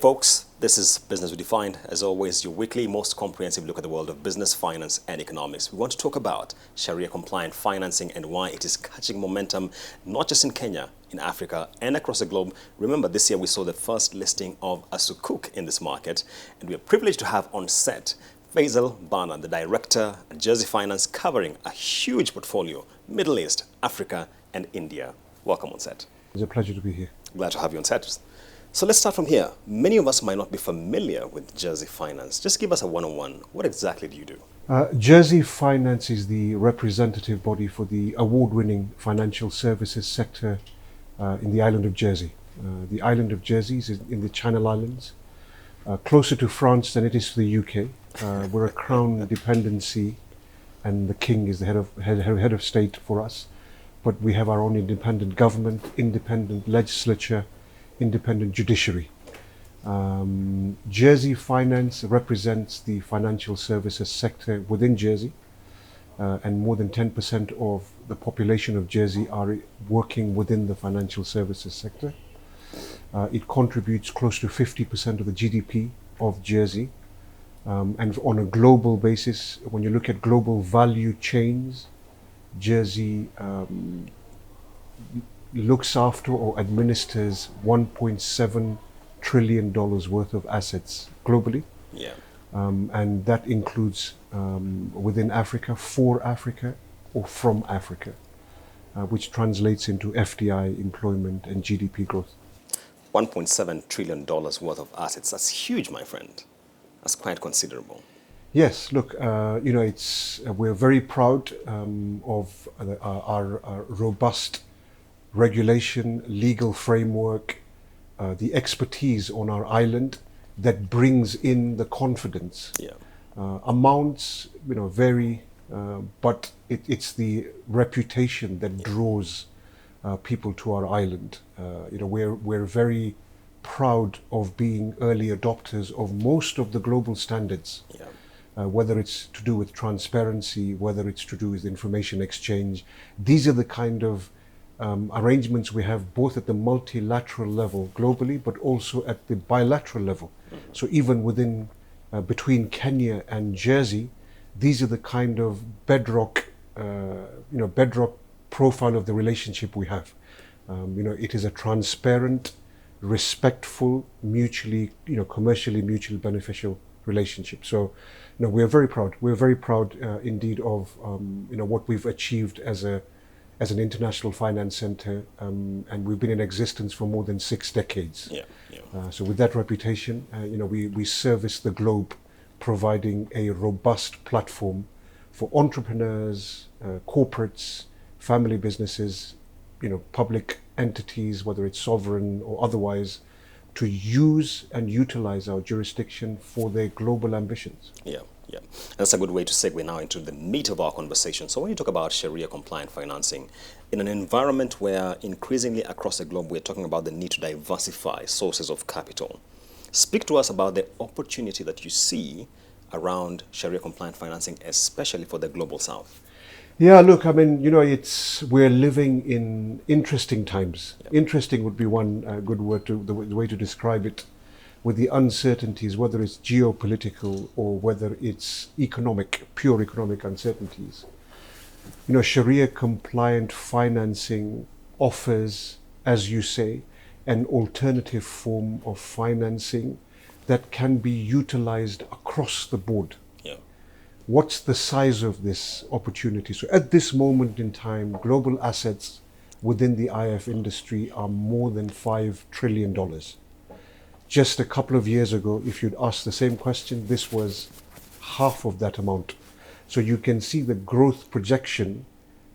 folks, this is Business Redefined. As always, your weekly, most comprehensive look at the world of business, finance, and economics. We want to talk about Sharia-compliant financing and why it is catching momentum, not just in Kenya, in Africa, and across the globe. Remember, this year we saw the first listing of a sukuk in this market, and we are privileged to have on set Faizal Bhana, the director at Jersey Finance, covering a huge portfolio, Middle East, Africa, and India. Welcome on set. It's a pleasure to be here. Glad to have you on set. So let's start from here. Many of us might not be familiar with Jersey Finance. Just give us a one-on-one. What exactly do you do? Jersey Finance is the representative body for the award-winning financial services sector in the island of Jersey. The island of Jersey is in the Channel Islands, closer to France than it is to the UK. We're a crown dependency, and the king is the head of state for us. But we have our own independent government, independent legislature, independent judiciary. Jersey Finance represents the financial services sector within Jersey, and more than 10% of the population of Jersey are working within the financial services sector. It contributes close to 50% of the GDP of Jersey. And on a global basis, when you look at global value chains, Jersey looks after or administers $1.7 trillion worth of assets globally. Yeah. And that includes within Africa, for Africa, or from Africa, which translates into FDI, employment, and GDP growth. $1.7 trillion worth of assets. That's huge, my friend. That's quite considerable. Yes, look, we're very proud of our robust regulation, legal framework, the expertise on our island that brings in the confidence. Yeah. Amounts, vary, but it's the reputation that draws people to our island. We're very proud of being early adopters of most of the global standards. Yeah. Whether it's to do with transparency, whether it's to do with information exchange. These are the kind of arrangements we have both at the multilateral level globally, but also at the bilateral level. Mm-hmm. So even within, between Kenya and Jersey, these are the kind of bedrock profile of the relationship we have. It is a transparent, respectful, mutually, commercially mutually beneficial relationship. So, we're very proud. We're very proud indeed of what we've achieved as an international finance center, and we've been in existence for more than 6 decades. Yeah, yeah. So with that reputation, we service the globe, providing a robust platform for entrepreneurs, corporates, family businesses, public entities, whether it's sovereign or otherwise, to use and utilize our jurisdiction for their global ambitions. Yeah, yeah. That's a good way to segue now into the meat of our conversation. So when you talk about Sharia-compliant financing, in an environment where increasingly across the globe we're talking about the need to diversify sources of capital, speak to us about the opportunity that you see around Sharia-compliant financing, especially for the global south. Yeah, look, we're living in interesting times. Yep. Interesting would be one good word, the way to describe it, with the uncertainties, whether it's geopolitical or whether it's pure economic uncertainties. Sharia-compliant financing offers, as you say, an alternative form of financing that can be utilized across the board. What's the size of this opportunity? So at this moment in time, global assets within the IF industry are more than $5 trillion. Just a couple of years ago, if you'd asked the same question, this was half of that amount. So you can see the growth projection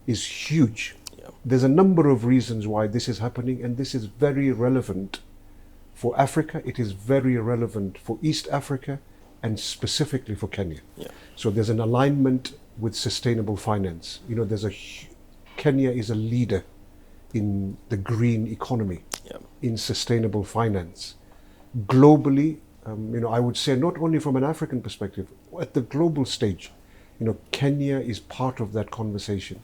is huge. Yeah. There's a number of reasons why this is happening, and this is very relevant for Africa. It is very relevant for East Africa, and specifically for Kenya. Yeah. So there's an alignment with sustainable finance. Kenya is a leader in the green economy, yeah, in sustainable finance. Globally, I would say not only from an African perspective, at the global stage, Kenya is part of that conversation.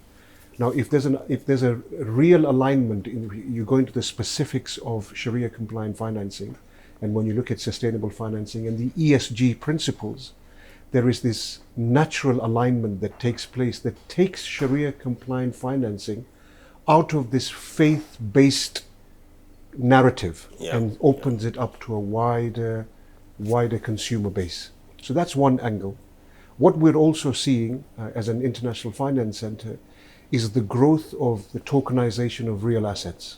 Now, if there's a real alignment, you go into the specifics of Sharia compliant financing, And when you look at sustainable financing and the ESG principles, there is this natural alignment that takes place that takes Sharia compliant financing out of this faith-based narrative and opens it up to a wider consumer base. So that's one angle. What we're also seeing as an international finance center is the growth of the tokenization of real assets.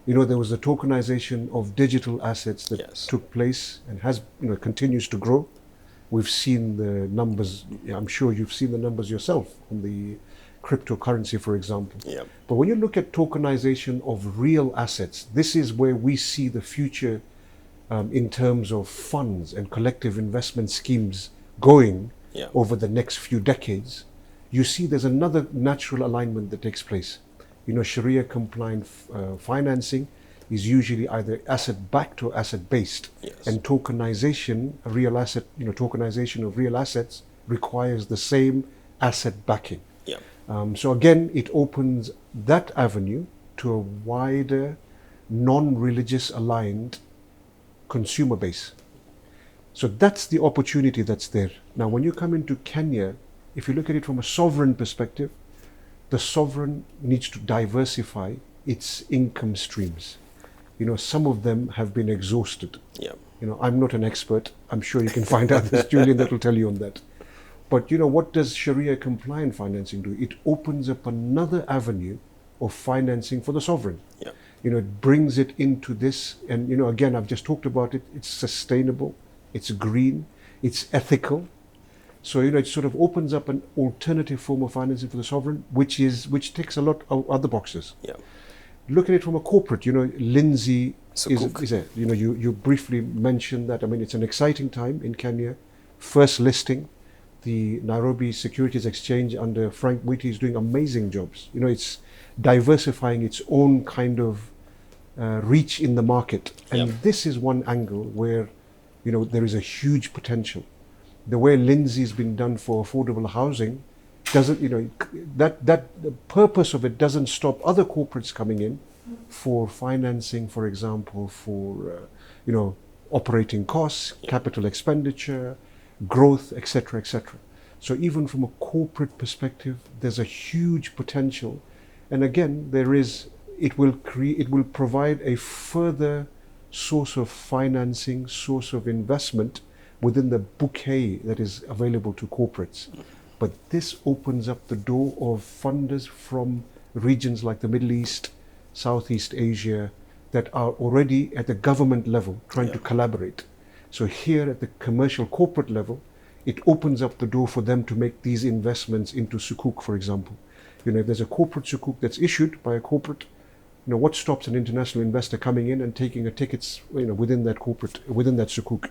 There was the tokenization of digital assets that took place and continues to grow. We've seen the numbers. I'm sure you've seen the numbers yourself on the cryptocurrency, for example. But when you look at tokenization of real assets, this is where we see the future in terms of funds and collective investment schemes going over the next few decades. You see there's another natural alignment that takes place. Sharia compliant financing is usually either asset backed or asset based, and tokenization of real assets requires the same asset backing. So again, it opens that avenue to a wider non-religious aligned consumer base. So that's the opportunity that's there. Now when you come into Kenya, if you look at it from a sovereign perspective, the sovereign needs to diversify its income streams. Some of them have been exhausted. I'm not an expert. I'm sure you can find out this, Julian, that will tell you on that. But what does Sharia compliant financing do? It opens up another avenue of financing for the sovereign. It brings it into this, and again, I've just talked about it. It's sustainable, it's green, it's ethical. So it sort of opens up an alternative form of financing for the sovereign, which ticks a lot of other boxes. Look at it from a corporate. Lindsay is a, you briefly mentioned that. I mean, it's an exciting time in Kenya. First listing, the Nairobi Securities Exchange under Frank Wheatley is doing amazing jobs. It's diversifying its own kind of reach in the market, and this is one angle where there is a huge potential. The way Lindsay's been done for affordable housing doesn't, that the purpose of it doesn't stop other corporates coming in for financing, for example, for operating costs, capital expenditure, growth, etc., etc. So even from a corporate perspective, there's a huge potential, and again, it will provide a further source of financing, source of investment within the bouquet that is available to corporates. But this opens up the door of funders from regions like the Middle East, Southeast Asia, that are already at the government level trying to collaborate. So here at the commercial corporate level, it opens up the door for them to make these investments into sukuk, for example. If there's a corporate sukuk that's issued by a corporate, what stops an international investor coming in and taking a tickets, within that sukuk?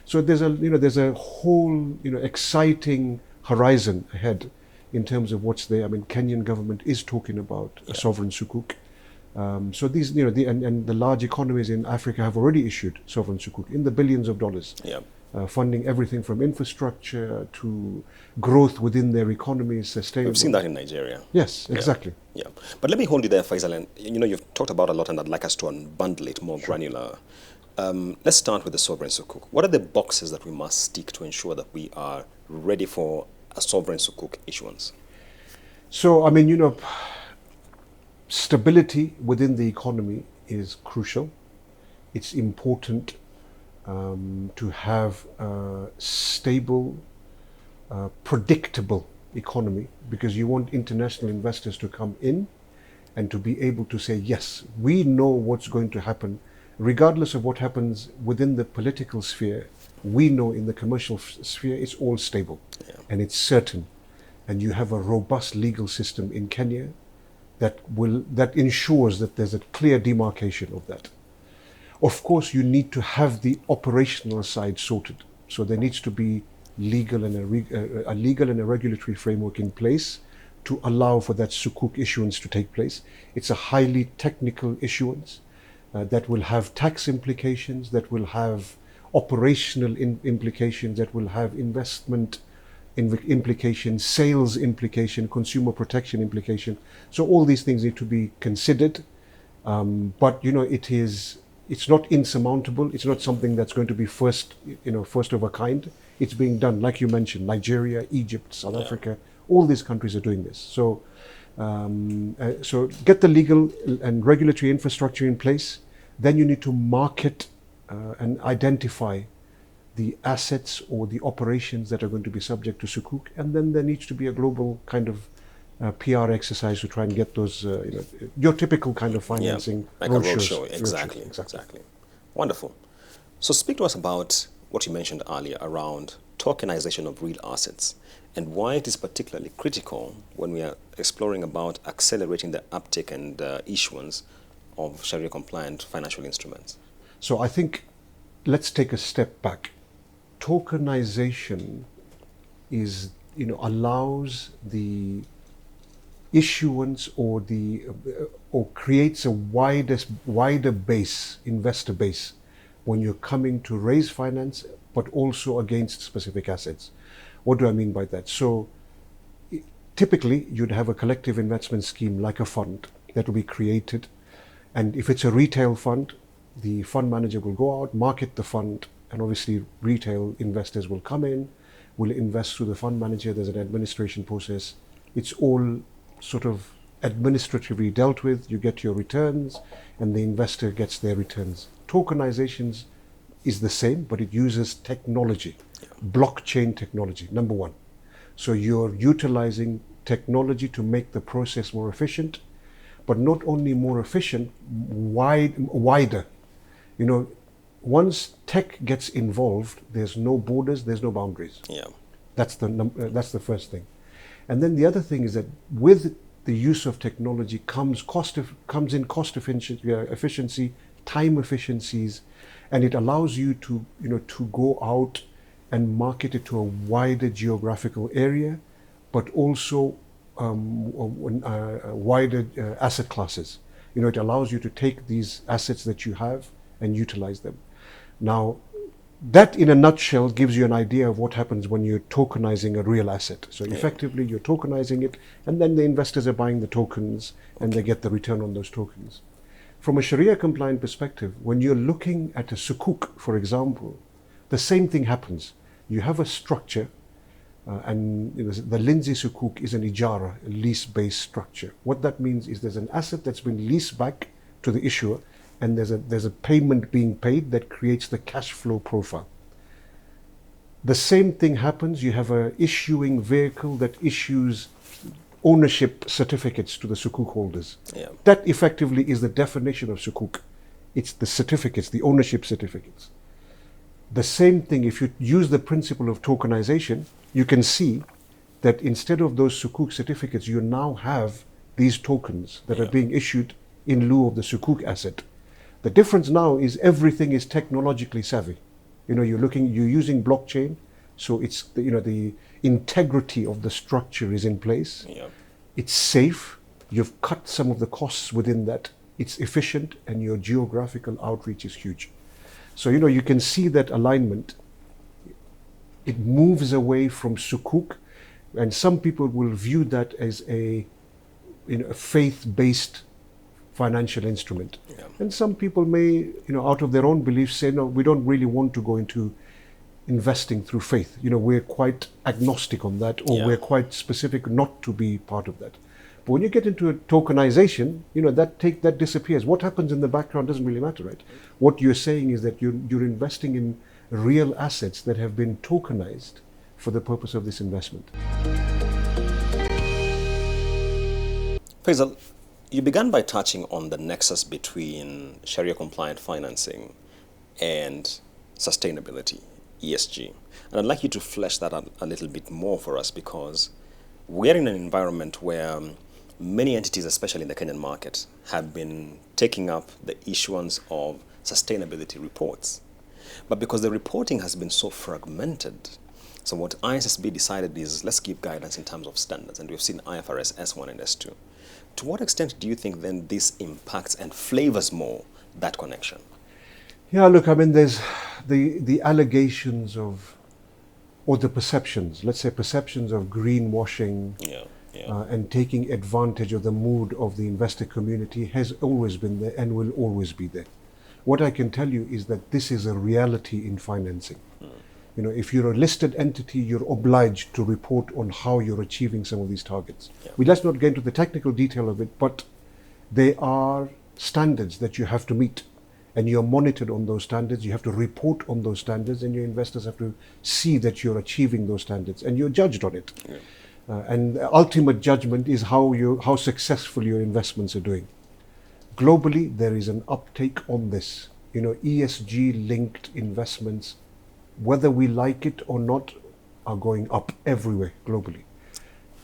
So there's a whole, exciting horizon ahead in terms of what's there. I mean, Kenyan government is talking about a sovereign sukuk. So these, and the large economies in Africa have already issued sovereign sukuk in the billions of dollars, funding everything from infrastructure to growth within their economies, sustainable. We've seen that in Nigeria. Yes, exactly. But let me hold you there, Faizal, and you've talked about a lot, and I'd like us to unbundle it more granular. Let's start with the sovereign sukuk. What are the boxes that we must tick to ensure that we are ready for a sovereign sukuk issuance? So, I mean, stability within the economy is crucial. It's important to have a stable, predictable economy, because you want international investors to come in and to be able to say, yes, we know what's going to happen. Regardless of what happens within the political sphere, we know in the commercial sphere it's all stable and it's certain. And you have a robust legal system in Kenya that ensures that there's a clear demarcation of that. Of course, you need to have the operational side sorted. So there needs to be a legal and a regulatory framework in place to allow for that sukuk issuance to take place. It's a highly technical issuance that will have tax implications, that will have operational implications, that will have investment implication, sales implication, consumer protection implication. So all these things need to be considered. But it is it's not insurmountable. It's not something that's going to be first of a kind. It's being done, like you mentioned, Nigeria, Egypt, South Africa, all these countries are doing this. So, so get the legal and regulatory infrastructure in place. Then you need to market and identify the assets or the operations that are going to be subject to sukuk, and then there needs to be a global kind of PR exercise to try and get those, your typical kind of financing. Like a roadshow. Exactly. Wonderful. So speak to us about what you mentioned earlier around tokenization of real assets and why it is particularly critical when we are exploring about accelerating the uptake and issuance of Sharia-compliant financial instruments. So I think let's take a step back. Tokenization is, allows the issuance or creates a wider base, investor base, when you're coming to raise finance, but also against specific assets. What do I mean by that? So typically you'd have a collective investment scheme like a fund that will be created. And if it's a retail fund, the fund manager will go out, market the fund, and obviously retail investors will come in, will invest through the fund manager. There's an administration process. It's all sort of administratively dealt with. You get your returns and the investor gets their returns. Tokenizations is the same, but it uses technology, blockchain technology, number one. So you're utilizing technology to make the process more efficient, but not only more efficient, wider. Once tech gets involved, there's no borders, there's no boundaries. That's the first thing. And then the other thing is that with the use of technology comes cost efficiency, time efficiencies, and it allows you to go out and market it to a wider geographical area, but also wider asset classes. It allows you to take these assets that you have and utilize them. Now, that in a nutshell gives you an idea of what happens when you're tokenizing a real asset. So effectively you're tokenizing it, and then the investors are buying the tokens and they get the return on those tokens. From a Sharia compliant perspective, when you're looking at a sukuk, for example, the same thing happens. You have a structure, and the Lindsay sukuk is an ijara, a lease-based structure. What that means is there's an asset that's been leased back to the issuer, and there's a payment being paid that creates the cash flow profile. The same thing happens. You have a issuing vehicle that issues ownership certificates to the sukuk holders. That effectively is the definition of sukuk. It's the certificates, the ownership certificates. The same thing, if you use the principle of tokenization, you can see that instead of those sukuk certificates, you now have these tokens that are being issued in lieu of the sukuk asset. The difference now is everything is technologically savvy. You're using blockchain, so it's the integrity of the structure is in place. It's safe. You've cut some of the costs within that. It's efficient, and your geographical outreach is huge. So you can see that alignment. It moves away from sukuk, and some people will view that as a faith-based financial instrument. And some people may, out of their own beliefs, say, no, we don't really want to go into investing through faith. We're quite agnostic on that, or we're quite specific not to be part of that. But when you get into a tokenization, that disappears. What happens in the background doesn't really matter, right? What you're saying is that you're investing in real assets that have been tokenized for the purpose of this investment. Faizal, you began by touching on the nexus between Sharia-compliant financing and sustainability, ESG. And I'd like you to flesh that out a little bit more for us, because we're in an environment where many entities, especially in the Kenyan market, have been taking up the issuance of sustainability reports. But because the reporting has been so fragmented, so what ISSB decided is, let's give guidance in terms of standards. And we've seen IFRS S1 and S2. To what extent do you think then this impacts and flavors more that connection? Yeah, look, there's the allegations of, or the perceptions, let's say perceptions of greenwashing and taking advantage of the mood of the investor community has always been there and will always be there. What I can tell you is that this is a reality in financing. If you're a listed entity, you're obliged to report on how you're achieving some of these targets. Yeah. Let's not get into the technical detail of it, but they are standards that you have to meet, and you're monitored on those standards. You have to report on those standards, and your investors have to see that you're achieving those standards, and you're judged on it. Yeah. And the ultimate judgment is how successful your investments are doing. Globally, there is an uptake on this. ESG-linked investments, whether we like it or not, are going up everywhere globally.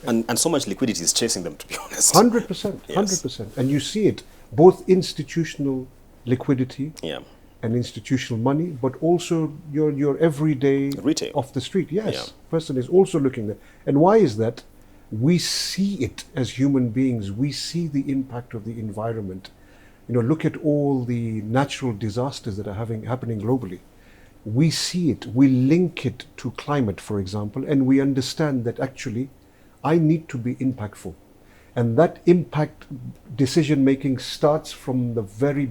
And so much liquidity is chasing them, to be honest. 100%, Yes. 100%. And you see it, both institutional liquidity Yeah. and institutional money, but also your everyday Retail. off the street. Yes, Yeah. person is also looking there. And why is that? We see it as human beings. We see the impact of the environment. Look at all the natural disasters that are happening globally. We see it, we link it to climate, for example, and we understand that actually I need to be impactful. And that impact decision making starts from the very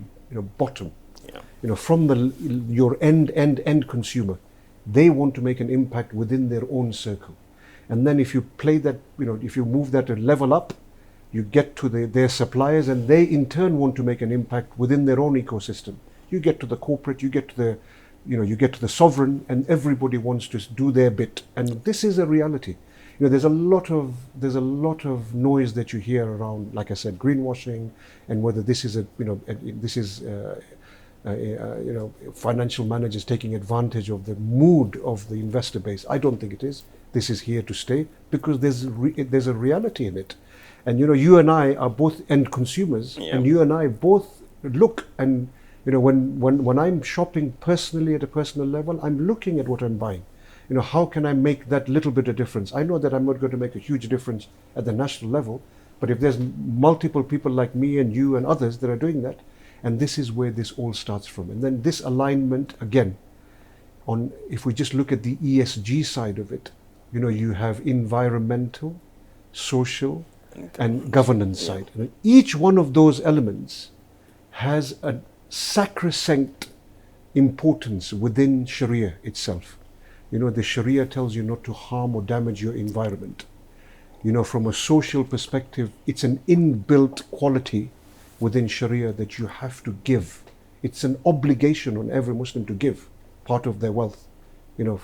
bottom. Yeah. From your end consumer. They want to make an impact within their own circle. And then if you play that, if you move that a level up, you get to their suppliers, and they in turn want to make an impact within their own ecosystem. You get to the corporate, you get to the sovereign, and everybody wants to do their bit. And this is a reality. There's a lot of noise that you hear around, like I said, greenwashing, and whether this is financial managers taking advantage of the mood of the investor base. I don't think it is. This is here to stay because there's a reality in it. And you and I are both end consumers, yeah. And you and I both look and. When I'm shopping personally at a personal level, I'm looking at what I'm buying. How can I make that little bit of difference? I know that I'm not going to make a huge difference at the national level, but if there's multiple people like me and you and others that are doing that, and this is where this all starts from. And then this alignment, again, if we just look at the ESG side of it, you have environmental, social, and governance side. And each one of those elements has a sacrosanct importance within Sharia itself. The Sharia tells you not to harm or damage your environment. From a social perspective, it's an inbuilt quality within Sharia that you have to give. It's an obligation on every Muslim to give part of their wealth,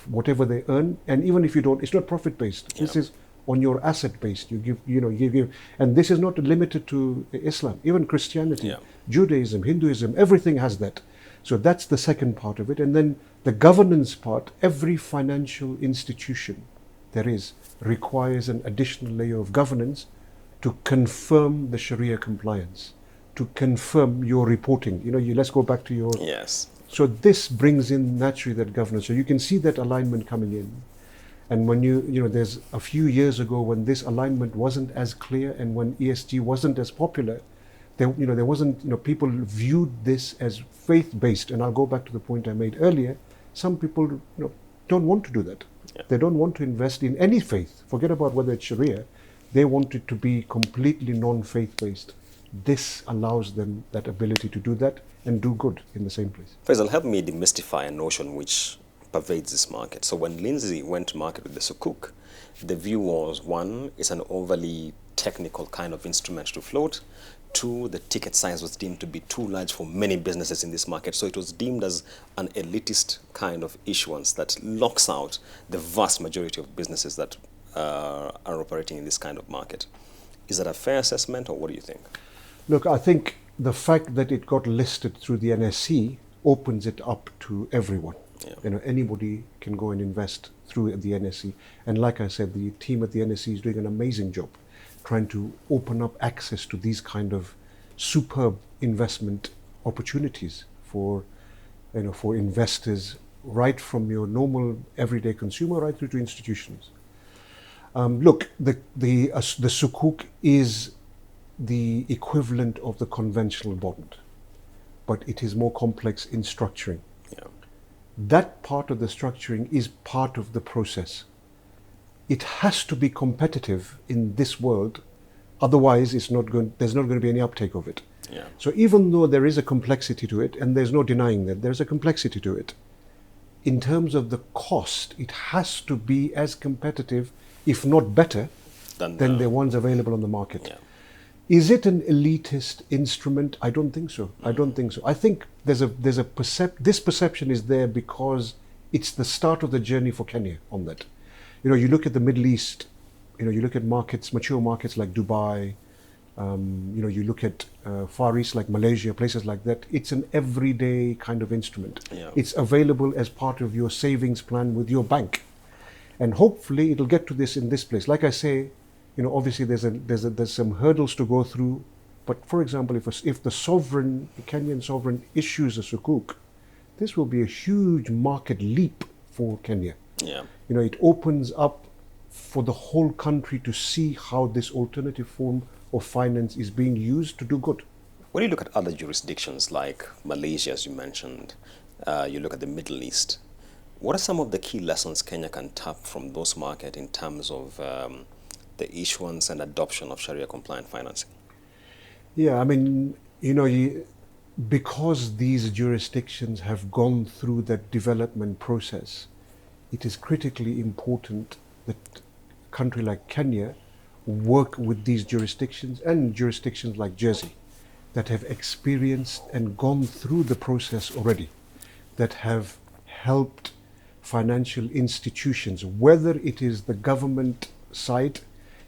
whatever they earn. And even if you don't, it's not profit-based. Yeah. This is on your asset-based. You give. And this is not limited to Islam, even Christianity. Yeah. Judaism, Hinduism, everything has that. So that's the second part of it. And then the governance part, every financial institution there is requires an additional layer of governance to confirm the Sharia compliance, to confirm your reporting. Let's go back to your... Yes. So this brings in naturally that governance. So you can see that alignment coming in. And when there's a few years ago when this alignment wasn't as clear and when ESG wasn't as popular, there wasn't, people viewed this as faith-based. And I'll go back to the point I made earlier. Some people, don't want to do that. Yeah. They don't want to invest in any faith. Forget about whether it's Sharia. They want it to be completely non-faith-based. This allows them that ability to do that and do good in the same place. Faizal, help me demystify a notion which pervades this market. So when Lindsay went to market with the sukuk, the view was, one, it's an overly technical kind of instrument to float. Two, the ticket size was deemed to be too large for many businesses in this market. So it was deemed as an elitist kind of issuance that locks out the vast majority of businesses that are operating in this kind of market. Is that a fair assessment, or what do you think? Look, I think the fact that it got listed through the NSE opens it up to everyone. Yeah. Anybody can go and invest through the NSE. And like I said, the team at the NSE is doing an amazing job trying to open up access to these kind of superb investment opportunities for investors, right from your normal everyday consumer right through to institutions. Look, the sukuk is the equivalent of the conventional bond, but it is more complex in structuring. Yeah. That part of the structuring is part of the process. It has to be competitive in this world, otherwise there's not going to be any uptake of it. Yeah. So even though there is a complexity to it, and there's no denying that there's a complexity to it, in terms of the cost, it has to be as competitive, if not better, than the ones available on the market. Yeah. Is it an elitist instrument? I don't think so. I don't think so. I think this perception is there because it's the start of the journey for Kenya on that. You look at the Middle East, you look at markets, mature markets like Dubai, you look at Far East like Malaysia, places like that. It's an everyday kind of instrument. Yeah. It's available as part of your savings plan with your bank. And hopefully it'll get to this in this place. Like I say, obviously there's some hurdles to go through. But for example, if the Kenyan sovereign issues a sukuk, this will be a huge market leap for Kenya. Yeah. It opens up for the whole country to see how this alternative form of finance is being used to do good. When you look at other jurisdictions like Malaysia, as you mentioned, you look at the Middle East, what are some of the key lessons Kenya can tap from those markets in terms of the issuance and adoption of Sharia-compliant financing? Yeah, I mean, because these jurisdictions have gone through that development process, it is critically important that a country like Kenya work with these jurisdictions and jurisdictions like Jersey that have experienced and gone through the process already, that have helped financial institutions, whether it is the government side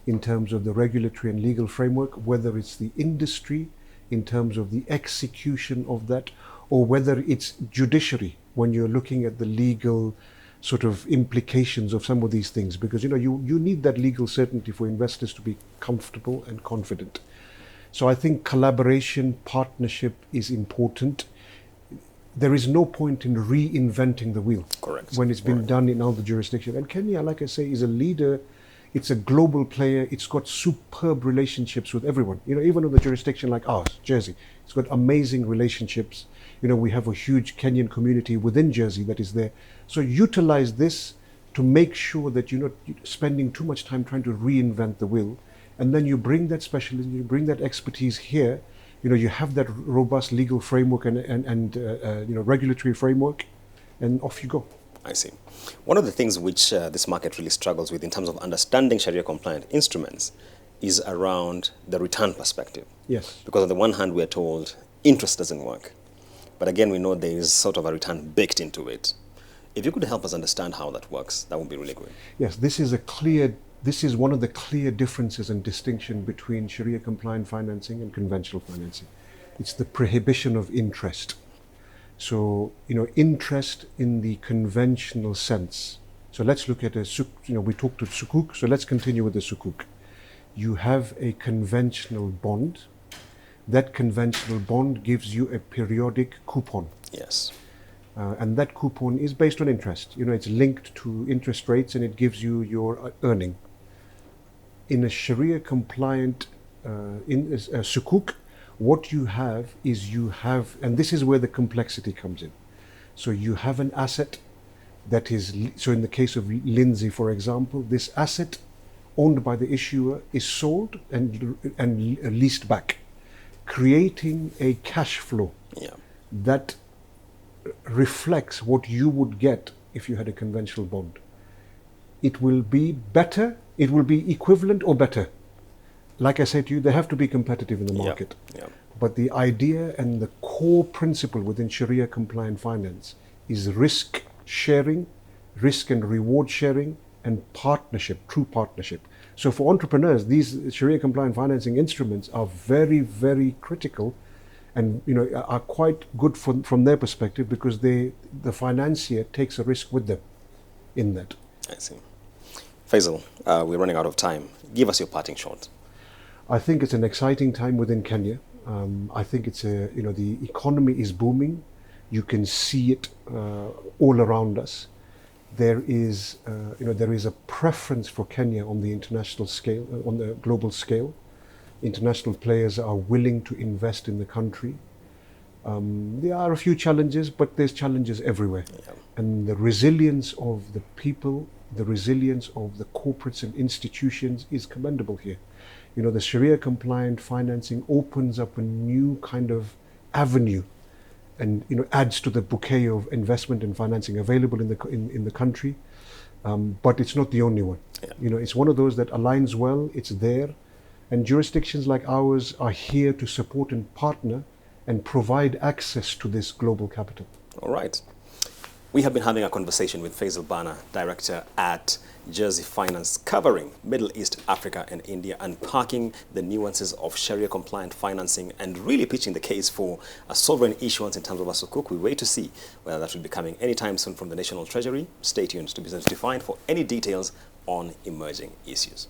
in terms of the regulatory and legal framework, whether it's the industry in terms of the execution of that, or whether it's judiciary when you're looking at the legal sort of implications of some of these things, because you need that legal certainty for investors to be comfortable and confident. So I think collaboration, partnership is important. There is no point in reinventing the wheel. Correct. When it's been done in other jurisdictions. And Kenya, like I say, is a leader. It's a global player. It's got superb relationships with everyone. Even in a jurisdiction like ours, Jersey, it's got amazing relationships. We have a huge Kenyan community within Jersey that is there. So utilize this to make sure that you're not spending too much time trying to reinvent the wheel. And then you bring that specialism, you bring that expertise here. You have that robust legal framework and regulatory framework, and off you go. I see. One of the things which this market really struggles with in terms of understanding Sharia-compliant instruments is around the return perspective. Yes. Because on the one hand, we are told interest doesn't work. But again, we know there is sort of a return baked into it. If you could help us understand how that works, that would be really good. Yes, this is one of the clear differences and distinction between Sharia-compliant financing and conventional financing. It's the prohibition of interest. So, interest in the conventional sense. So let's look at we talked to sukuk, so let's continue with the sukuk. You have a conventional bond. That conventional bond gives you a periodic coupon. Yes. And that coupon is based on interest. It's linked to interest rates and it gives you your earning. In a Sharia-compliant sukuk, what you have is and this is where the complexity comes in. So you have an asset that is, so in the case of Lindsay, for example, this asset owned by the issuer is sold and leased back, creating a cash flow that reflects what you would get if you had a conventional bond. It will be better, it will be equivalent or better. Like I said to you, they have to be competitive in the market. But the idea and the core principle within Sharia-compliant finance is risk sharing, risk and reward sharing, and partnership, true partnership. So for entrepreneurs, these Sharia-compliant financing instruments are very, very critical and are quite good from their perspective because the financier takes a risk with them in that. I see. Faizal, we're running out of time. Give us your parting shot. I think it's an exciting time within Kenya. I think it's the economy is booming. You can see it all around us. There is a preference for Kenya on the international scale, on the global scale. International players are willing to invest in the country. There are a few challenges, but there's challenges everywhere. And the resilience of the people, the resilience of the corporates and institutions is commendable here. The Sharia compliant financing opens up a new kind of avenue and adds to the bouquet of investment and financing available in the country. But it's not the only one. Yeah. It's one of those that aligns well, it's there, and jurisdictions like ours are here to support and partner and provide access to this global capital. All right. We have been having a conversation with Faizal Bhana, Director at Jersey Finance, covering Middle East, Africa, and India, unpacking the nuances of Sharia-compliant financing and really pitching the case for a sovereign issuance in terms of a sukuk. We wait to see whether that will be coming anytime soon from the National Treasury. Stay tuned to Business Defined for any details on emerging issues.